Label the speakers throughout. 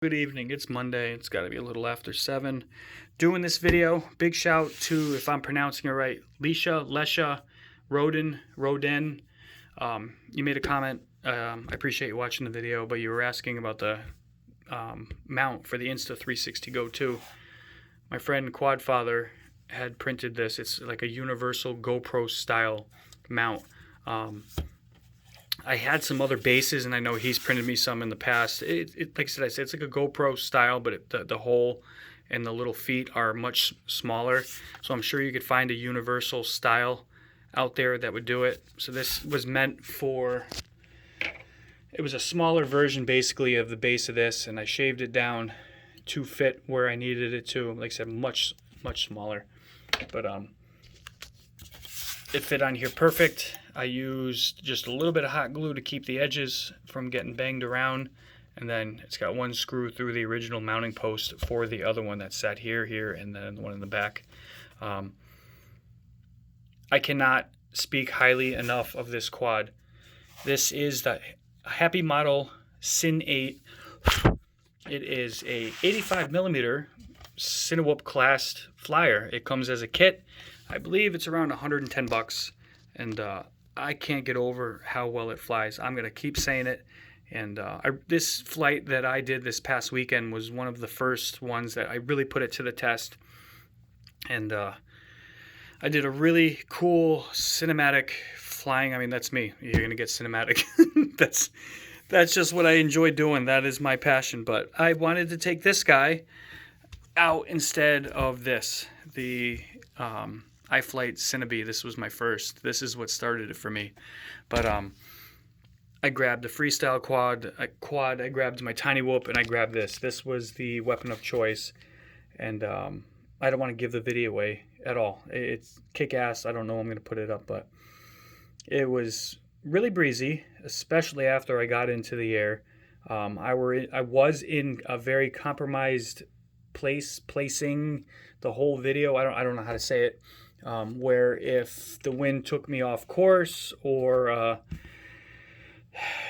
Speaker 1: Good evening. It's Monday. It's got to be a little after 7. Doing this video. Big shout to, if I'm pronouncing it right, Lesha, Roden. You made a comment. I appreciate you watching the video, but you were asking about the mount for the Insta360 Go 2. My friend Quadfather had printed this. It's like a universal GoPro style mount. I had some other bases, and I know he's printed me some in the past. Like I said, it's like a GoPro style, but the hole and the little feet are much smaller. So I'm sure you could find a universal style out there that would do it. So this was meant for, it was a smaller version basically of the base of this, and I shaved it down to fit where I needed it to. Like I said, much smaller. But it fit on here perfect. I used just a little bit of hot glue to keep the edges from getting banged around, and then it's got one screw through the original mounting post for the other one that sat here, and then the one in the back. I cannot speak highly enough of this quad. This is the HappyModel Cine8. It is a 85mm cinewhoop class flyer. It comes as a kit. I believe it's around 110 bucks, and I can't get over how well it flies. I'm going to keep saying it. And this flight that I did this past weekend was one of the first ones that I really put it to the test. And I did a really cool cinematic flying. I mean, that's me. You're going to get cinematic. That's just what I enjoy doing. That is my passion. But I wanted to take this guy out instead of this. The iFlight Cinebee. This was my first. This is what started it for me. But I grabbed a freestyle quad. I grabbed my tiny whoop, and I grabbed this. This was the weapon of choice, and I don't want to give the video away at all. It's kick-ass. I don't know. I'm going to put it up, but it was really breezy, especially after I got into the air. I was in a very compromised placing the whole video. I don't know how to say it. Where if the wind took me off course, or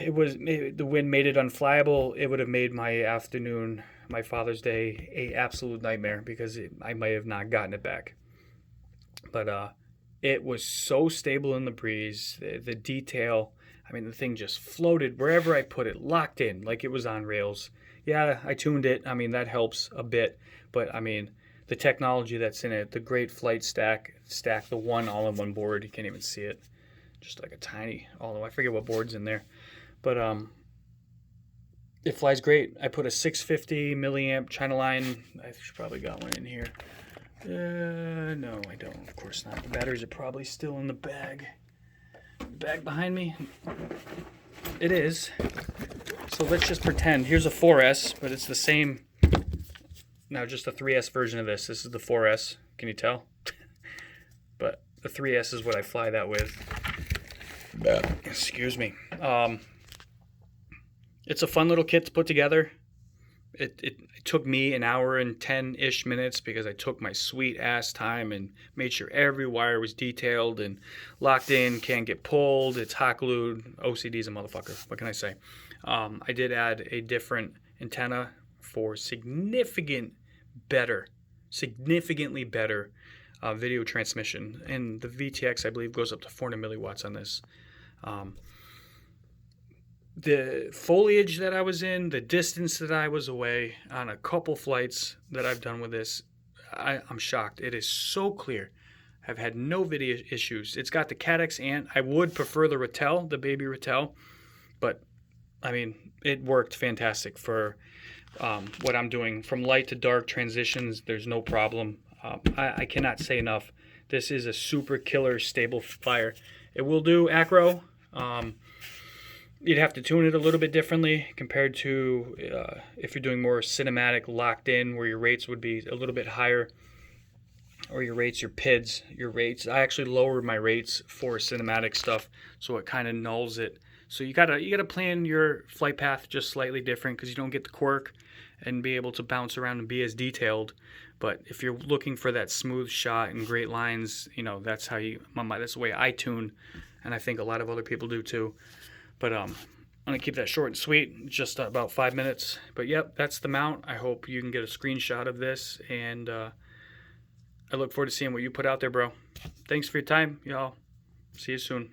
Speaker 1: the wind made it unflyable, it would have made my afternoon, my Father's Day, a absolute nightmare, because I might have not gotten it back. But it was so stable in the breeze. The detail, I mean, the thing just floated wherever I put it, locked in like it was on rails. Yeah, I tuned it. I mean, that helps a bit, but I mean, the technology that's in it, the great flight stack, the one all-in-one board, you can't even see it, just like a tiny all-in-one. I forget what board's in there, but it flies great. I put a 650 milliamp China line. I probably got one in here. No, I don't. Of course not. The batteries are probably still in the bag behind me. It is. So let's just pretend. Here's a 4S, but it's the same. Now, just a 3S version of this. This is the 4S. Can you tell? But the 3S is what I fly that with. Excuse me. It's a fun little kit to put together. It took me an hour and 10-ish minutes, because I took my sweet ass time and made sure every wire was detailed and locked in, can't get pulled. It's hot glued. OCD's a motherfucker. What can I say? I did add a different antenna for significantly better video transmission, and the VTX, I believe, goes up to 400 milliwatts on this. The foliage that I was in, the distance that I was away on a couple flights that I've done with this, I'm shocked. It is so clear. I've had no video issues. It's got the Cadex Ant. I would prefer the Ratel, the baby Ratel, but I mean, it worked fantastic for what I'm doing. From light to dark transitions, there's no problem. I cannot say enough. This is a super killer stable flyer. It will do acro. You'd have to tune it a little bit differently compared to if you're doing more cinematic locked in, where your rates would be a little bit higher, or your PIDs, your rates. I actually lowered my rates for cinematic stuff, so it kind of nulls it. So you gotta plan your flight path just slightly different, because you don't get the quirk and be able to bounce around and be as detailed. But if you're looking for that smooth shot and great lines, you know, that's how that's the way I tune, and I think a lot of other people do too. But I'm going to keep that short and sweet, just about 5 minutes. But yep, that's the mount. I hope you can get a screenshot of this, and I look forward to seeing what you put out there, bro. Thanks for your time, y'all. See you soon.